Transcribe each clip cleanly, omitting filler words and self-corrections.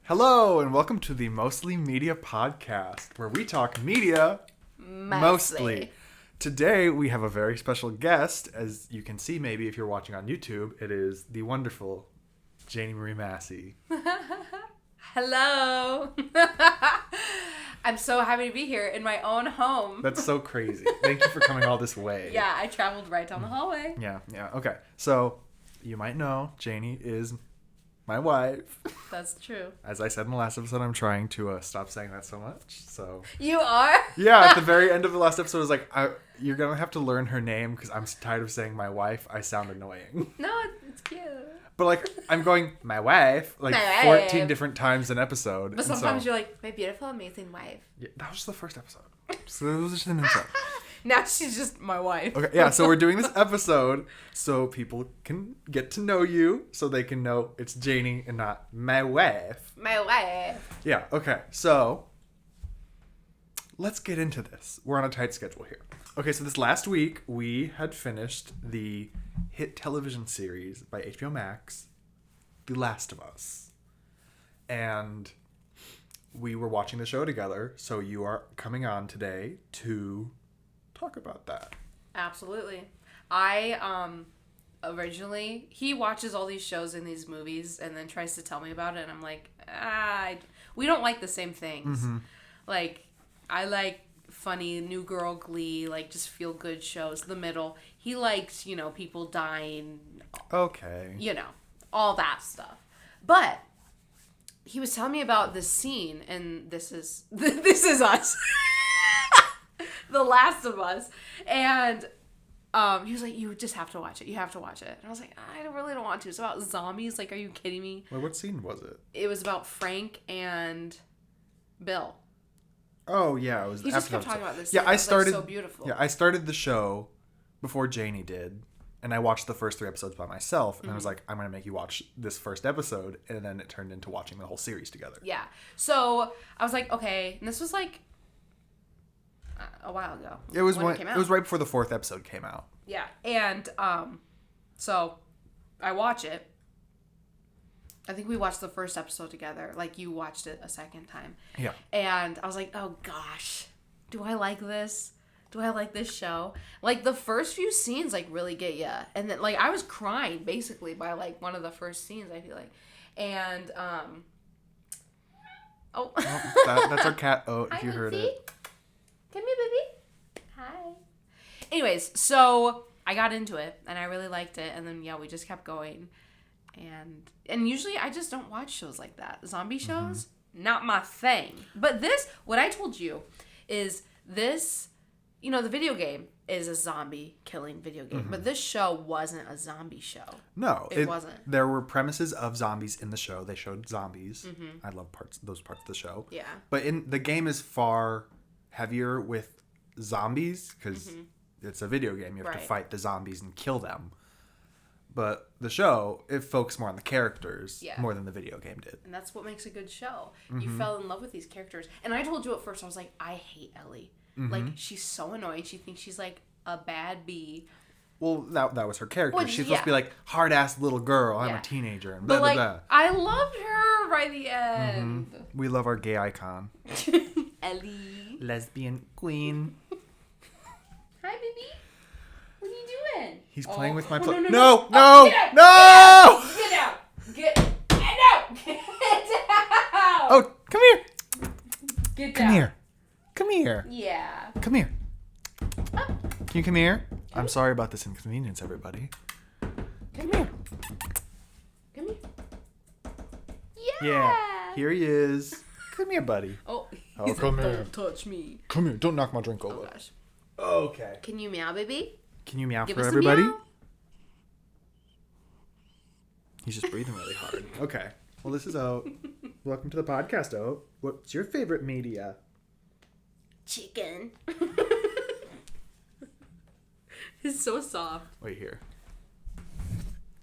Hello, and welcome to the Mostly Media Podcast, where we talk media mostly. Today, we have a very special guest. As you can see, maybe if you're watching on YouTube, it is the wonderful Jani Marie Massey. Hello. I'm so happy to be here in my own home. That's so crazy. Thank you for coming all this way. Yeah, I traveled right down the hallway. Yeah. Okay. So, you might know, Jani is my wife. That's true. As I said in the last episode, I'm trying to stop saying that so much. So you are? Yeah, at the very end of the last episode, I was like, you're going to have to learn her name because I'm tired of saying my wife. I sound annoying. No, it's cute. But, like, I'm going, my wife, like, my 14 wife. different times an episode. But sometimes you're like, my beautiful, amazing wife. Yeah, that was the first episode. So it was just an intro. Now she's just my wife. Okay, yeah, so we're doing this episode so people can get to know you, so they can know it's Jani and not my wife. My wife. Yeah, okay, so let's get into this. We're on a tight schedule here. Okay, so this last week, we had finished the hit television series by HBO Max, The Last of Us. And we were watching the show together, so you are coming on today to talk about that. Absolutely. I originally, he watches all these shows and these movies and then tries to tell me about it, and I'm like, we don't like the same things. Mm-hmm. Like, I like funny New Girl, Glee, like just feel good shows. The Middle, he likes, people dying. Okay. All that stuff. But he was telling me about this scene, and this is us. The Last of Us. And he was like, you just have to watch it. You have to watch it. And I was like, I really don't want to. It's about zombies. Like, are you kidding me? Wait, what scene was it? It was about Frank and Bill. Oh, yeah. It was. He just kept talking about this. Yeah, I started. Like, so beautiful. Yeah, I started the show before Jani did. And I watched the first 3 episodes by myself. And I was like, I'm going to make you watch this first episode. And then it turned into watching the whole series together. Yeah. So I was like, okay. And this was like a while ago. It was when it came out. It was right before the 4th episode came out. Yeah. And so I watch it. I think we watched the first episode together. Like, you watched it a second time. Yeah. And I was like, oh gosh, do I like this? Do I like this show? Like, the first few scenes, like, really get you. And then, like, I was crying, basically, by, like, one of the first scenes, I feel like. And, that's our cat, Oat, if Hi, you heard Massey. it. Come here, baby. Hi. Anyways, so I got into it, and I really liked it. And then, yeah, we just kept going. And usually I just don't watch shows like that. Zombie shows, not my thing. But this, what I told you, is this... the video game is a zombie killing video game, but this show wasn't a zombie show. No, it wasn't. There were premises of zombies in the show. They showed zombies. I love those parts of the show. Yeah. But the game is far heavier with zombies because it's a video game. You have to fight the zombies and kill them. But the show, it focused more on the characters more than the video game did. And that's what makes a good show. You fell in love with these characters. And I told you at first, I was like, I hate Ellie. Like, she's so annoying. She thinks she's, like, a bad bee. Well, that was her character. She's supposed to be, like, hard-ass little girl. I'm a teenager. And blah, blah, blah. I loved her by the end. We love our gay icon. Ellie. Lesbian queen. Hi, baby. What are you doing? He's playing with my... No! No! Get out! Get out! Oh, come here. Get down. Come here. Come here. Yeah. Come here. Can you come here? I'm sorry about this inconvenience, everybody. Come here. Come here. Yeah. Here he is. Come here, buddy. Oh, come here. Don't touch me. Come here. Don't knock my drink over. Oh, gosh. Okay. Can you meow, baby? Can you meow Give for us everybody? Meow. He's just breathing really hard. Okay. Well, this is Oat. Welcome to the podcast, Oat. What's your favorite media? Chicken. It's so soft. Wait here.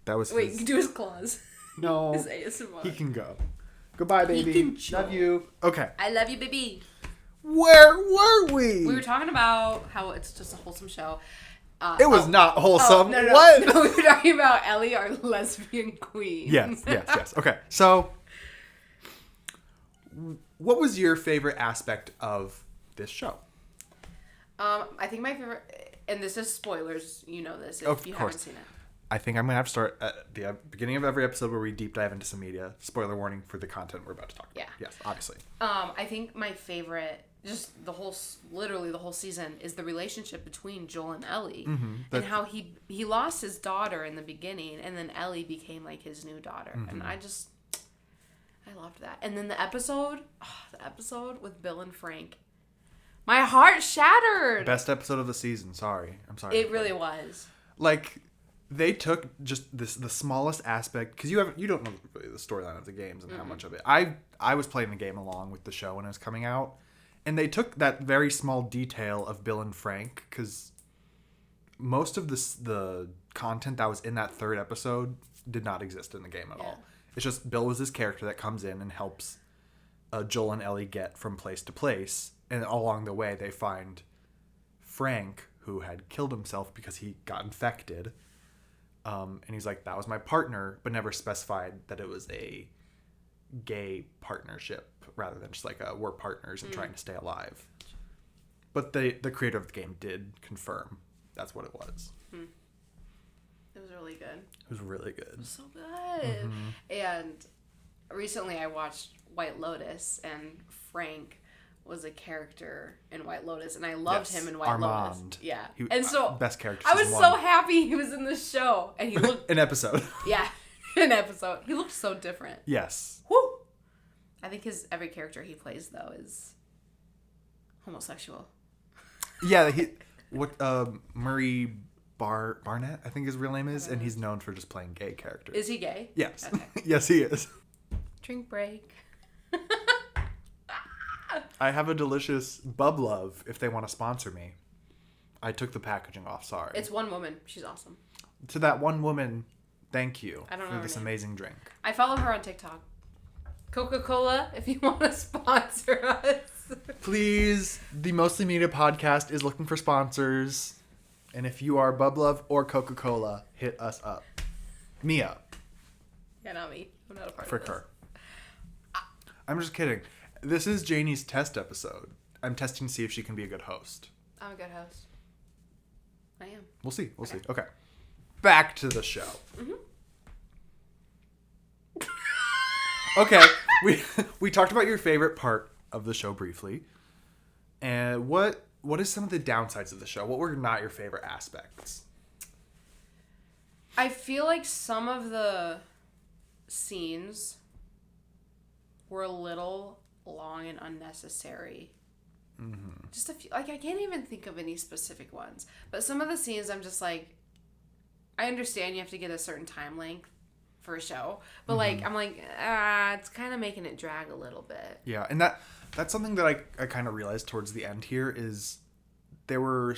That was Wait, do his claws. No. His ASMR. He can go. Goodbye, baby. Love you. Okay. I love you, baby. Where were we? We were talking about how it's just a wholesome show. It was not wholesome. No. What? No, we were talking about Ellie, our lesbian queen. Yes. Okay, so what was your favorite aspect of this show? I think my favorite, and this is spoilers, you know this if you haven't seen it. I think I'm going to have to start at the beginning of every episode where we deep dive into some media. Spoiler warning for the content we're about to talk about. Yeah. Yes, obviously. I think my favorite, just literally the whole season, is the relationship between Joel and Ellie. Mm-hmm. And how he lost his daughter in the beginning, and then Ellie became like his new daughter. Mm-hmm. And I loved that. And then the episode with Bill and Frank. My heart shattered. Best episode of the season. Sorry. I'm sorry. It really was. Like, they took just the smallest aspect, because you don't know really the storyline of the games and how much of it. I was playing the game along with the show when it was coming out, and they took that very small detail of Bill and Frank, because most of the content that was in that third episode did not exist in the game at all. It's just Bill was this character that comes in and helps Joel and Ellie get from place to place, and along the way they find Frank, who had killed himself because he got infected. And he's like, that was my partner, but never specified that it was a gay partnership rather than just like we're partners and trying to stay alive. But the creator of the game did confirm that's what it was. It was really good. It was really good. It was so good. Mm-hmm. And recently I watched White Lotus, and Frank was a character in White Lotus, and I loved him in White Lotus. Yeah. And so best character. I was so happy he was in the show, and he looked an episode. Yeah, an episode. He looked so different. Yes. Woo! I think every character he plays though is homosexual. Yeah, Murray Barnett, I think his real name is, and he's known for just playing gay characters. Is he gay? Yes. Okay. Yes, he is. Drink break. I have a delicious Bub Love if they want to sponsor me. I took the packaging off, sorry. It's one woman. She's awesome. To that one woman, thank you for this name. Amazing drink. I follow her on TikTok. Coca-Cola, if you want to sponsor us. Please, the Mostly Media podcast is looking for sponsors. And if you are Bub Love or Coca-Cola, hit us up. Me up. Yeah, not me. I'm not a part of this. For her. I'm just kidding. This is Janie's test episode. I'm testing to see if she can be a good host. I'm a good host. I am. We'll see. We'll see. Okay. Back to the show. Mm-hmm. Okay. We talked about your favorite part of the show briefly. And what is some of the downsides of the show? What were not your favorite aspects? I feel like some of the scenes were a little long and unnecessary. Mm-hmm. Just a few, like, I can't even think of any specific ones, but some of the scenes I'm just like, I understand you have to get a certain time length for a show, but like, I'm like, it's kind of making it drag a little bit. Yeah, and that's something that I kind of realized towards the end here is there were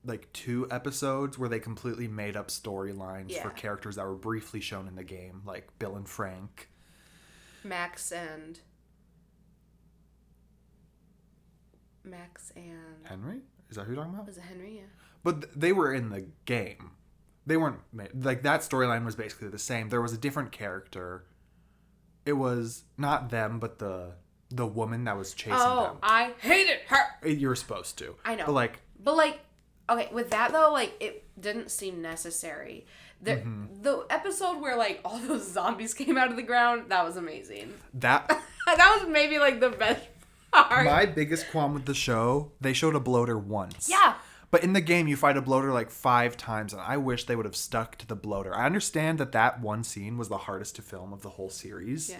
like 2 episodes where they completely made up storylines for characters that were briefly shown in the game, like Bill and Frank. Max and Henry? Is that who you're talking about? Was it Henry? Yeah. But they were in the game. They weren't like that storyline was basically the same. There was a different character. It was not them, but the woman that was chasing them. Oh, I hated her. You're supposed to. I know. But like, okay, with that though, like it didn't seem necessary. The episode where like all those zombies came out of the ground, that was amazing. That was maybe like the best part. My biggest qualm with the show, they showed a bloater once. Yeah. But in the game, you fight a bloater like 5 times, and I wish they would have stuck to the bloater. I understand that one scene was the hardest to film of the whole series. Yeah.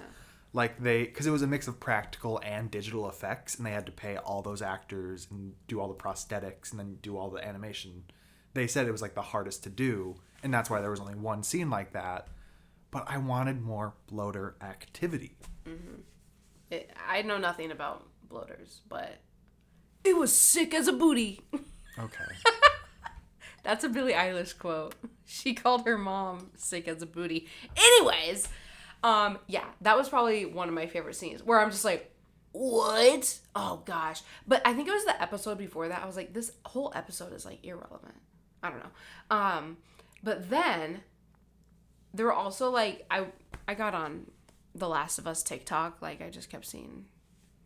Like because it was a mix of practical and digital effects, and they had to pay all those actors and do all the prosthetics and then do all the animation. They said it was like the hardest to do, and that's why there was only one scene like that. But I wanted more bloater activity. Mm-hmm. I know nothing about bloaters, but it was sick as a booty. Okay. That's a Billie Eilish quote. She called her mom sick as a booty. Anyways, yeah, that was probably one of my favorite scenes where I'm just like, what? Oh gosh. But I think it was the episode before that. I was like, this whole episode is like irrelevant. I don't know. But then there were also like I got on The Last of Us TikTok. Like I just kept seeing.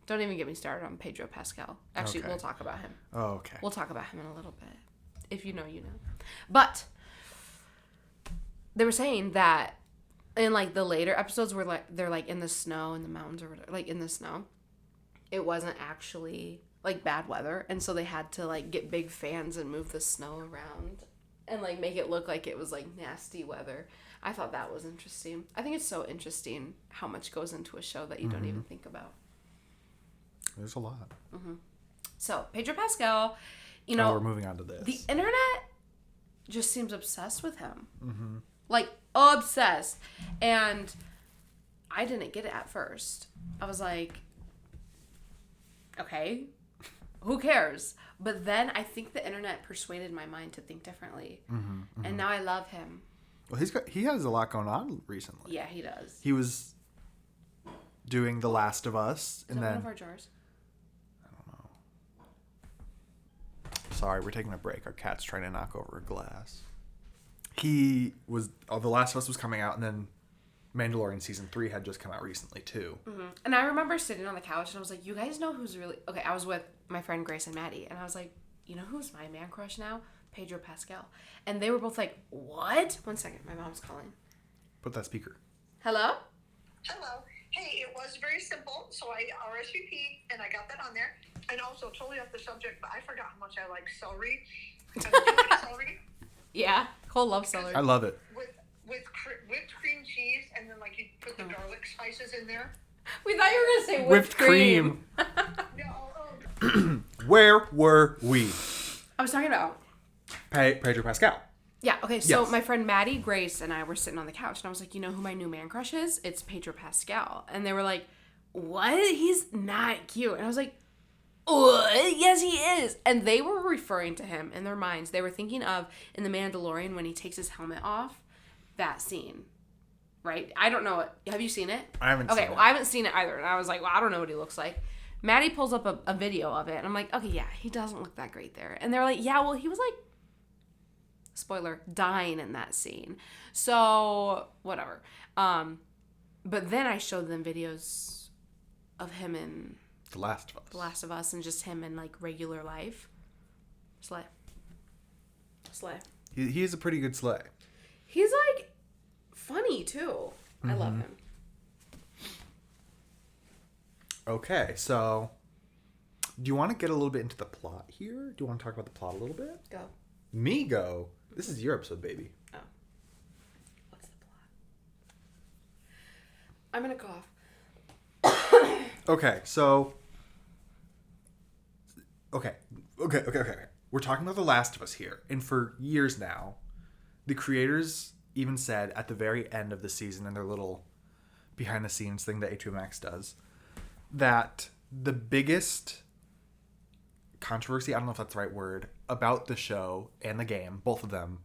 Don't even get me started on Pedro Pascal. Actually, Okay. we'll talk about him. Oh, okay. We'll talk about him in a little bit. If you know, you know. But they were saying that in like the later episodes where like they're like in the snow in the mountains or whatever, like in the snow, it wasn't actually like bad weather, and so they had to like get big fans and move the snow around and like make it look like it was like nasty weather. I thought that was interesting. I think it's so interesting how much goes into a show that you don't even think about. There's a lot. So Pedro Pascal, you know, we're moving on to this. the internet just seems obsessed with him. Like obsessed. And I didn't get it at first. I was like, okay, who cares? But then I think the internet persuaded my mind to think differently. And now I love him. Well, he has a lot going on recently. Yeah, he does. He was doing The Last of Us, Is and that then one of our jars? sorry, we're taking a break. Our cat's trying to knock over a glass. He was The Last of Us was coming out, and then Mandalorian season 3 had just come out recently too. And I remember sitting on the couch and I was like, you guys know who's really okay. I was with my friend Grace and Maddie, and I was like, you know who's my man crush now? Pedro Pascal. And they were both like, what? 1 second, my mom's calling. Put that speaker. Hello? Hello. Hey, it was very simple, so I RSVP and I got that on there. And also, totally off the subject, but I forgot how much I like celery. Do you like celery? Yeah, Cole loves celery. I love it. With whipped cream cheese, and then like you put the garlic spices in there. We thought you were gonna say Whipped cream. No, Where were we? I was talking about. Pedro Pascal. Yeah, okay, so Yes. my friend Maddie, Grace, and I were sitting on the couch, and I was like, you know who my new man crush is? It's Pedro Pascal. And they were like, what? He's not cute. And I was like, what? Yes, he is. And they were referring to him in their minds. They were thinking of, in The Mandalorian, when he takes his helmet off, that scene. Right? I don't know it. Have you seen it? I haven't seen Okay, it. well, I haven't seen it either. And I was like, well, I don't know what he looks like. Maddie pulls up a video of it, and I'm like, okay, yeah, he doesn't look that great there. And they're like, yeah, well, he was like, spoiler, dying in that scene. So, whatever. But then I showed them videos of him in The Last of Us. The Last of Us and just him in, like, regular life. Slay. He is a pretty good sleigh. He's, like, funny, too. I love him. Okay, so do you want to get a little bit into the plot here? Do you want to talk about the plot a little bit? Go. Me go. This is your episode, baby. Oh. What's the plot? I'm gonna cough. Okay, so Okay. We're talking about The Last of Us here. And for years now, the creators even said at the very end of the season in their little behind the scenes thing that HBO Max does, that the biggest controversy, I don't know if that's the right word, about the show and the game, both of them,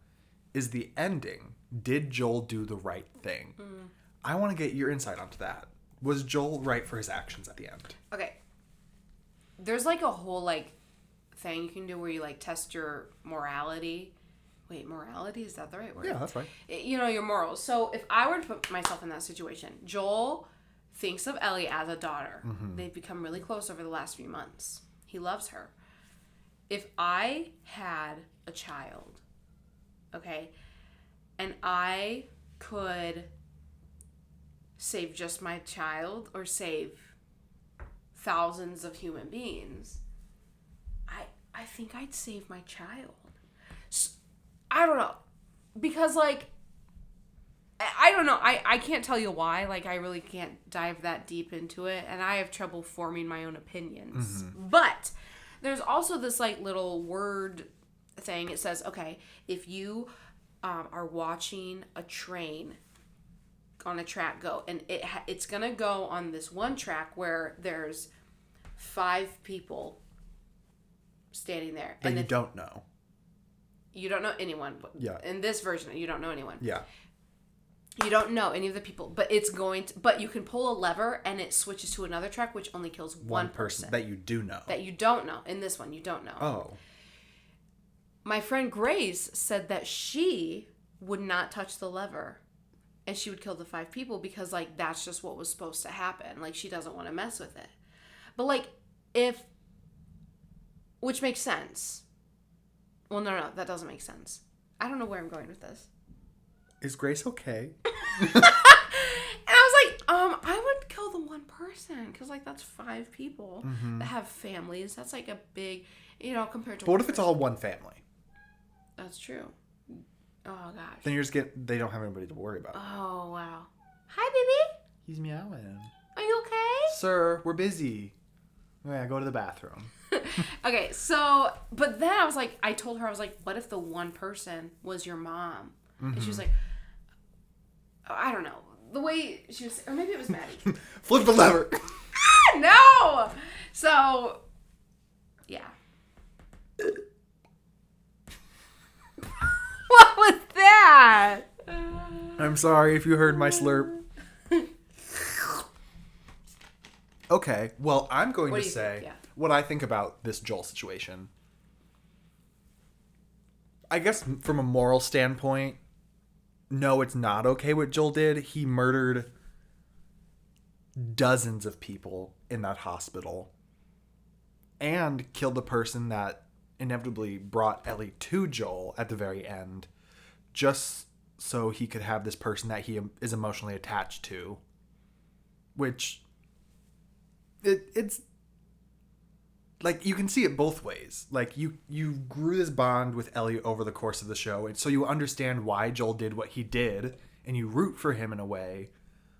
is the ending. Did Joel do the right thing? I want to get your insight onto that. Was Joel right for his actions at the end? Okay. There's like a whole like thing you can do where you like test your morality. Wait, morality? Is that the right word? Yeah, that's right. You know, your morals. So if I were to put myself in that situation, Joel thinks of Ellie as a daughter. They've become really close over the last few months. He loves her. If I had a child, okay, and I could save just my child or save thousands of human beings, I think I'd save my child. I don't know. Because, like, I don't know. I can't tell you why. Like, I really can't dive that deep into it. And I have trouble forming my own opinions. But there's also this, like, little word thing. It says, okay, if you are watching a train on a track go, and it's going to go on this one track where there's 5 people standing there. That and you don't know. You don't know anyone. But Yeah. in this version, you don't know anyone. Yeah. You don't know any of the people, but it's going to, but you can pull a lever and it switches to another track, which only kills one person. That you do know. That you don't know. In this one, you don't know. Oh. My friend Grace said that she would not touch the lever and she would kill the 5 people because, like, that's just what was supposed to happen. Like, she doesn't want to mess with it. But, like, which makes sense. Well, no, that doesn't make sense. I don't know where I'm going with this. Is Grace okay? And I was like, I would kill the one person because, like, that's 5 people that have families. That's like a big, compared to. But what if it's all one family? That's true. Oh gosh. Then they don't have anybody to worry about. Oh wow. Hi, baby. He's meowing. Are you okay? Sir, we're busy. Yeah, go to the bathroom. Okay, but then I told her, I was like, what if the one person was your mom? And she was like, I don't know. The way she was, or maybe it was Maddie. Flip the lever. No! So, yeah. What was that? I'm sorry if you heard my slurp. Okay, well, I'm going to say what I think about this Joel situation. I guess from a moral standpoint, no, it's not okay what Joel did. He murdered dozens of people in that hospital and killed the person that inevitably brought Ellie to Joel at the very end, just so he could have this person that he is emotionally attached to, which it's like you can see it both ways. Like you grew this bond with Ellie over the course of the show, and so you understand why Joel did what he did, and you root for him in a way.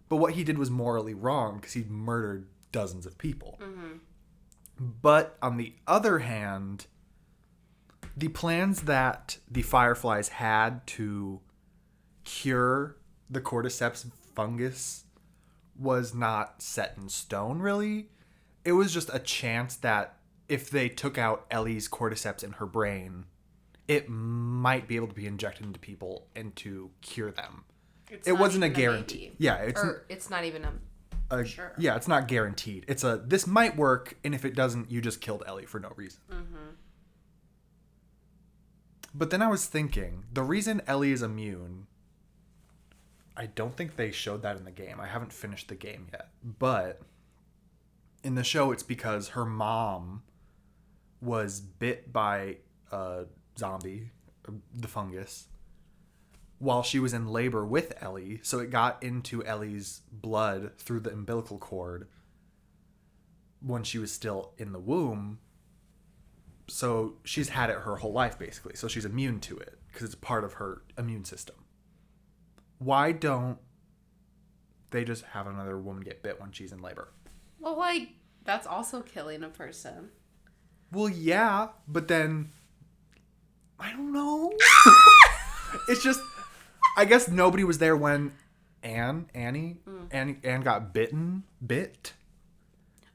But what he did was morally wrong because he murdered dozens of people. Mm-hmm. But on the other hand, the plans that the Fireflies had to cure the cordyceps fungus was not set in stone, really. It was just a chance that if they took out Ellie's cordyceps in her brain, it might be able to be injected into people and to cure them. It wasn't a guarantee. Yeah, it's not even sure. Yeah, it's not guaranteed. It's this might work, and if it doesn't, you just killed Ellie for no reason. Mm-hmm. But then I was thinking, the reason Ellie is immune, I don't think they showed that in the game. I haven't finished the game yet. But in the show, it's because her mom was bit by a zombie, the fungus, while she was in labor with Ellie. So it got into Ellie's blood through the umbilical cord when she was still in the womb. So she's had it her whole life, basically. So she's immune to it because it's part of her immune system. Why don't they just have another woman get bit when she's in labor? Well, that's also killing a person. Well, yeah, but then I don't know. It's just, I guess nobody was there when Annie got bit.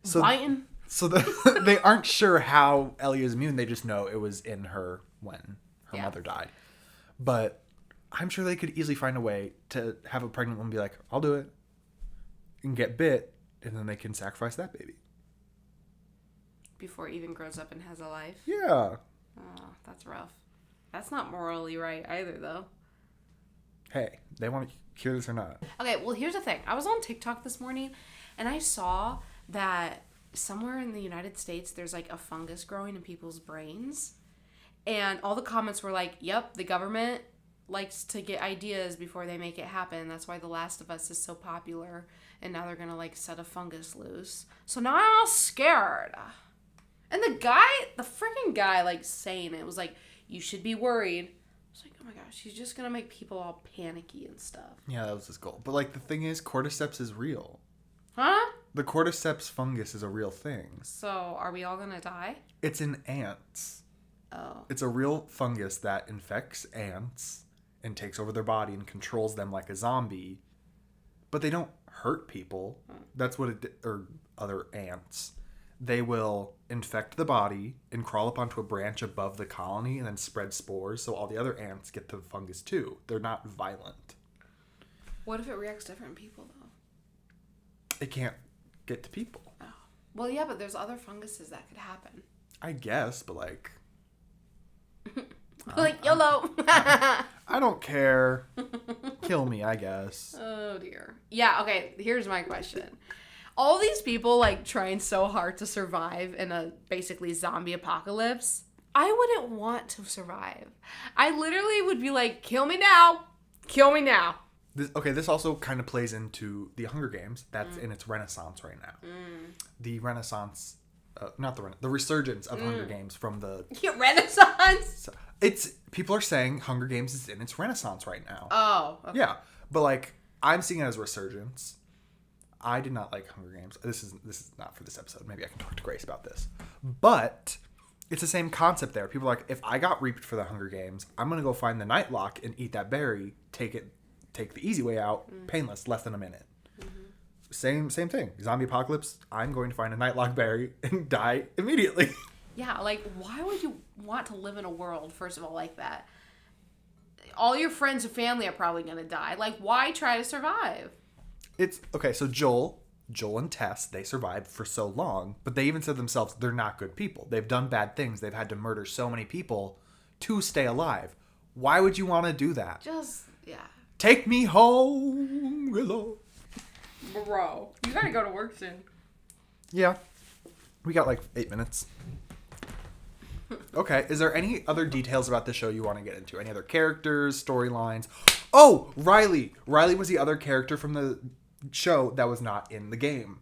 So they aren't sure how Ellie is immune. They just know it was in her when her mother died. But I'm sure they could easily find a way to have a pregnant woman be like, I'll do it, and get bit, and then they can sacrifice that baby. Before it even grows up and has a life? Yeah. Oh, that's rough. That's not morally right either, though. Hey, they want to cure this or not. Okay, well, here's the thing. I was on TikTok this morning, and I saw that somewhere in the United States, there's like a fungus growing in people's brains. And all the comments were like, yep, the government likes to get ideas before they make it happen. That's why The Last of Us is so popular. And now they're going to like set a fungus loose. So now I'm all scared. And the freaking guy like saying it was like, you should be worried. I was like, oh my gosh, he's just going to make people all panicky and stuff. Yeah, that was his goal. But like the thing is, cordyceps is real. Huh? The cordyceps fungus is a real thing. So are we all going to die? It's in ants. Oh. It's a real fungus that infects ants and takes over their body and controls them like a zombie. But they don't hurt people. That's what or other ants. They will infect the body and crawl up onto a branch above the colony and then spread spores so all the other ants get the fungus too. They're not violent. What if it reacts different in people, though? It can't get to people. Oh. Well, yeah, but there's other funguses that could happen. I guess, but like... Like, YOLO! I don't care. Kill me, I guess. Oh, dear. Yeah, okay, here's my question. All these people, like, trying so hard to survive in a basically zombie apocalypse, I wouldn't want to survive. I literally would be like, kill me now. Kill me now. This also kind of plays into the Hunger Games. That's in its renaissance right now. The renaissance, the resurgence of Hunger Games from the... Renaissance? People are saying Hunger Games is in its renaissance right now. Oh, okay. Yeah, but like, I'm seeing it as resurgence. I did not like Hunger Games. This is not for this episode. Maybe I can talk to Grace about this. But it's the same concept there. People are like, if I got reaped for the Hunger Games, I'm going to go find the Nightlock and eat that berry, take the easy way out, painless, less than a minute. Same thing. Zombie apocalypse, I'm going to find a Nightlock berry and die immediately. Yeah, like, why would you want to live in a world, first of all, like that? All your friends and family are probably going to die. Like, why try to survive? It's okay. So Joel and Tess, they survived for so long, but they even said themselves they're not good people. They've done bad things. They've had to murder so many people to stay alive. Why would you want to do that? Just, yeah. Take me home, Willow. Bro, you gotta go to work soon. Yeah. We got like 8 minutes. Okay. Is there any other details about the show you want to get into? Any other characters, storylines? Oh, Riley. Riley was the other character from the show that was not in the game.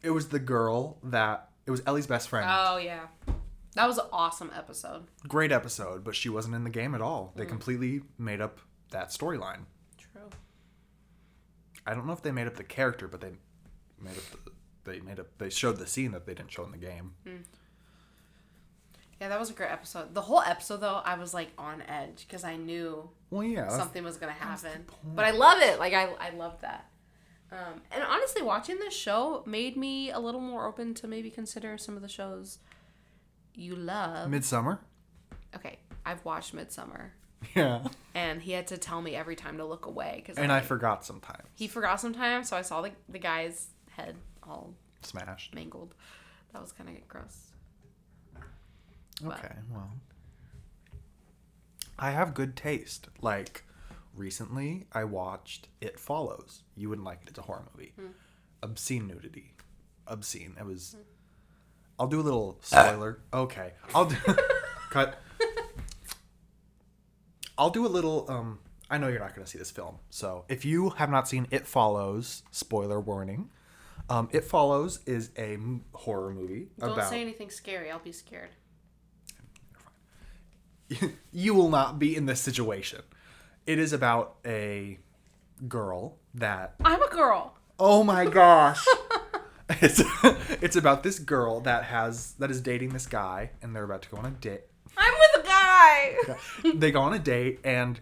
It was the girl it was Ellie's best friend. Oh, yeah. That was an awesome episode. Great episode, but she wasn't in the game at all. They completely made up that storyline. True. I don't know if they made up the character, but they showed the scene that they didn't show in the game. Yeah, that was a great episode. The whole episode, though, I was like on edge because I knew something was going to happen. But I love it. Like, I love that. And honestly, watching this show made me a little more open to maybe consider some of the shows you love. Midsummer? Okay, I've watched Midsummer. Yeah. And he had to tell me every time to look away. I forgot sometimes. He forgot sometimes, so I saw the guy's head all smashed. Mangled. That was kind of gross. Okay, well. I have good taste. Like, recently I watched It Follows. You wouldn't like it. It's a horror movie. Obscene nudity. Obscene. It was... I'll do a little spoiler. Okay. I'll do... Cut. I'll do a little... I know you're not going to see this film. So, if you have not seen It Follows, spoiler warning. It Follows is a horror movie Don't say anything scary. I'll be scared. You will not be in this situation. It is about a girl that... I'm a girl. Oh my gosh. It's about this girl that is dating this guy, and they're about to go on a date. I'm with a guy. They go on a date, and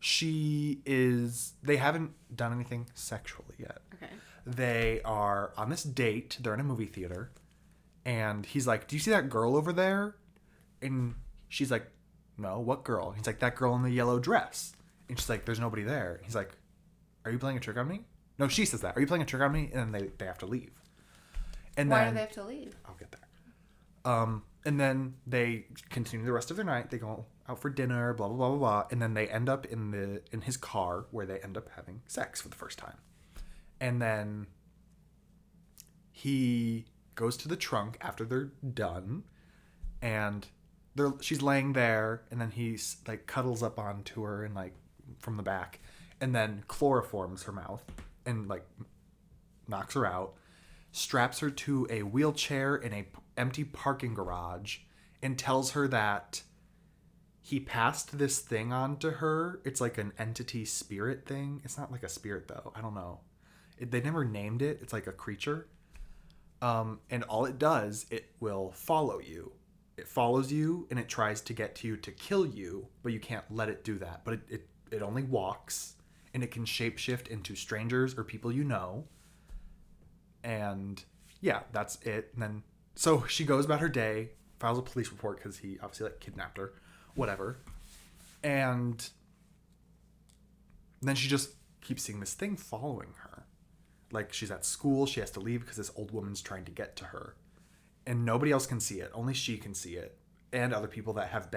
they haven't done anything sexually yet. Okay. They are on this date. They're in a movie theater, and he's like, "Do you see that girl over there?" And she's like, "No, what girl?" He's like, "That girl in the yellow dress." And she's like, "There's nobody there." He's like, "Are you playing a trick on me?" No, she says that. "Are you playing a trick on me?" And then they have to leave. And Why then, do they have to leave? I'll get there. And then they continue the rest of their night. They go out for dinner, blah, blah, blah, blah, blah. And then they end up in his car where they end up having sex for the first time. And then he goes to the trunk after they're done. And she's laying there. And then he's like cuddles up onto her and like from the back. And then chloroforms her mouth and like knocks her out. Straps her to a wheelchair in a empty parking garage and tells her that he passed this thing on to her. It's like an entity spirit thing. It's not like a spirit though. I don't know. They never named it. It's like a creature. And all it does, it will follow you. It follows you and it tries to get to you to kill you, but you can't let it do that. But it only walks and it can shapeshift into strangers or people you know. And yeah, that's it. And then, so she goes about her day, files a police report because he obviously like kidnapped her, whatever. And then she just keeps seeing this thing following her. Like, she's at school, she has to leave because this old woman's trying to get to her. And nobody else can see it. Only she can see it. And other people that have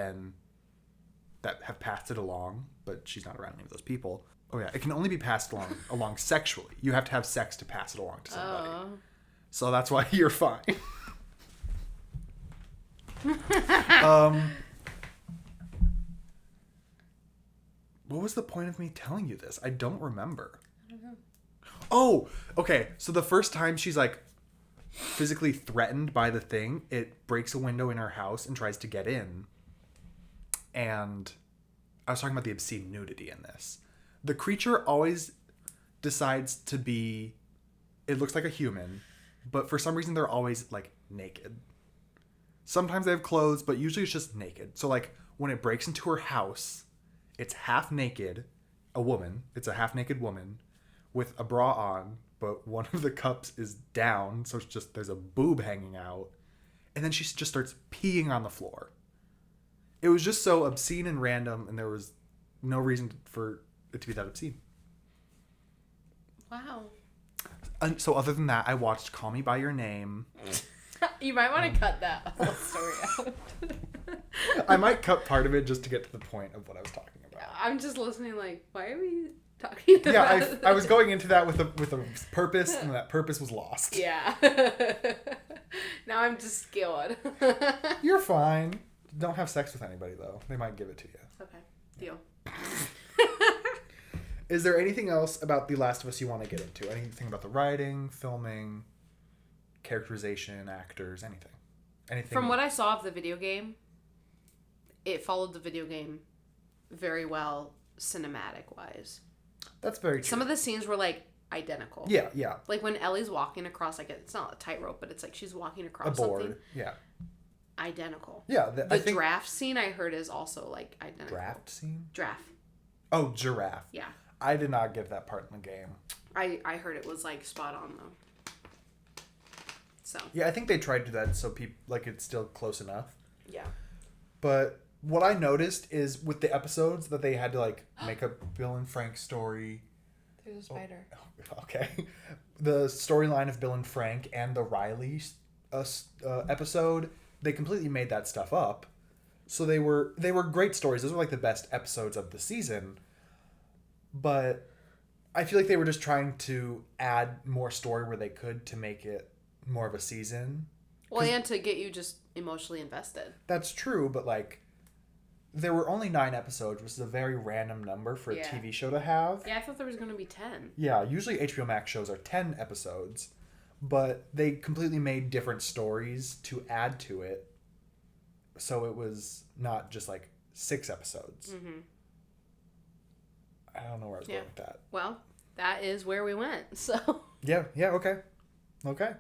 passed it along, but she's not around any of those people. Oh yeah, it can only be passed along sexually. You have to have sex to pass it along to somebody. Oh. So that's why you're fine. What was the point of me telling you this? I don't remember. I don't know. Oh, okay. So the first time she's like physically threatened by the thing, it breaks a window in her house and tries to get in. And I was talking about the obscene nudity in this. The creature always decides to be, it looks like a human, but for some reason they're always like naked. Sometimes they have clothes, but usually it's just naked. So like when it breaks into her house, it's half naked, a woman. It's a half naked woman with a bra on, but one of the cups is down, so it's just there's a boob hanging out. And then she just starts peeing on the floor. It was just so obscene and random, and there was no reason for it to be that obscene. Wow. And so other than that, I watched Call Me By Your Name. You might want to cut that whole story out. I might cut part of it just to get to the point of what I was talking about. I'm just listening like, why are we talking about Yeah, I was going into that with a purpose, and that purpose was lost. Yeah. Now I'm just scared. You're fine. Don't have sex with anybody, though. They might give it to you. Okay, deal. Is there anything else about The Last of Us you want to get into? Anything about the writing, filming, characterization, actors, anything? Anything? From what I saw of the video game, it followed the video game very well cinematic-wise. That's very true. Some of the scenes were, like, identical. Yeah, yeah. Like, when Ellie's walking across, like, it's not a tightrope, but it's like she's walking across A board, something. yeah. Identical. Yeah. The draft scene I heard is also, like, identical. Draft scene? Giraffe. Oh, giraffe. Yeah. I did not get that part in the game. I heard it was, like, spot on, though. So. Yeah, I think they tried to do that so people, like, it's still close enough. Yeah. But what I noticed is with the episodes that they had to, like, make a Bill and Frank story. There's a spider. Oh, okay. The storyline of Bill and Frank and the Riley episode, they completely made that stuff up. So they were great stories. Those were, like, the best episodes of the season. But I feel like they were just trying to add more story where they could to make it more of a season. Well, and to get you just emotionally invested. That's true, but, like, there were only 9 episodes, which is a very random number for a TV show to have. Yeah, I thought there was going to be 10. Yeah, usually HBO Max shows are 10 episodes, but they completely made different stories to add to it. So it was not just, like, 6 episodes. Mm-hmm. I don't know where I was going with that. Well, that is where we went, so. Yeah, okay. Okay.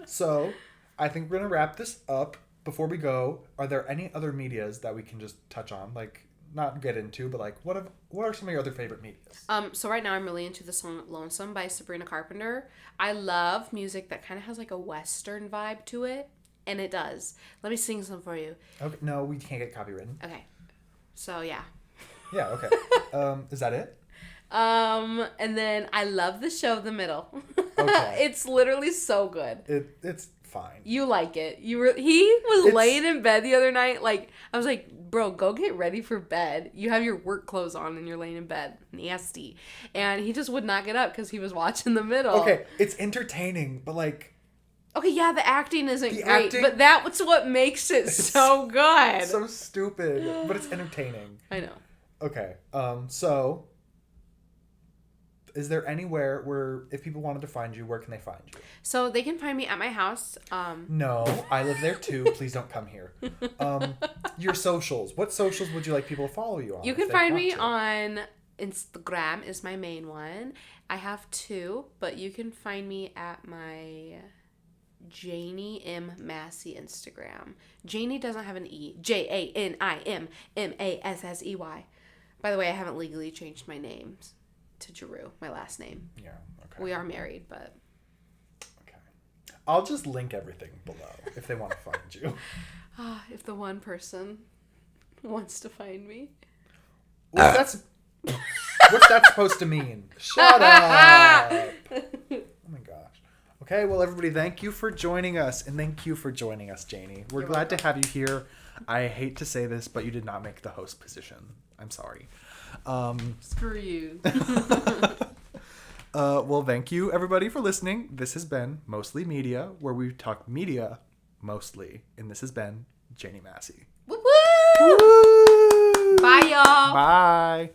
So, I think we're going to wrap this up. Before we go, are there any other medias that we can just touch on? Like, not get into, but, like, what are some of your other favorite medias? So right now I'm really into the song Lonesome by Sabrina Carpenter. I love music that kind of has, like, a Western vibe to it, and it does. Let me sing some for you. Okay, no, we can't get copywritten. Okay. So, yeah. Yeah, okay. Is that it? And then I love the show The Middle. Okay. It's literally so good. It's fine. You like it. He was laying in bed the other night. Like, I was like, bro, go get ready for bed. You have your work clothes on and you're laying in bed. Nasty. And he just would not get up because he was watching The Middle. Okay, it's entertaining, but, like... Okay, yeah, the acting isn't great, but that's what makes it so good. It's so stupid, but it's entertaining. I know. Okay, so... Is there anywhere where, if people wanted to find you, where can they find you? So they can find me at my house. No, I live there too. Please don't come here. Your socials. What socials would you like people to follow you on? You can find me on Instagram is my main one. I have 2, but you can find me at my Jani M. Massey Instagram. Jani doesn't have an E. JaniMMassey. By the way, I haven't legally changed my name to Giroux, my last name. Yeah, okay. We are married, but... Okay. I'll just link everything below if they want to find you. If the one person wants to find me. Well, that's... What's that supposed to mean? Shut up. Oh my gosh. Okay, well, everybody, thank you for joining us. And thank you for joining us, Janie. We're glad to have you here. I hate to say this, but you did not make the host position. I'm sorry. Screw you. Well, thank you, everybody, for listening. This has been Mostly Media, where we talk media mostly. And this has been Janie Massey. Woo woo! Woo! Bye, y'all. Bye.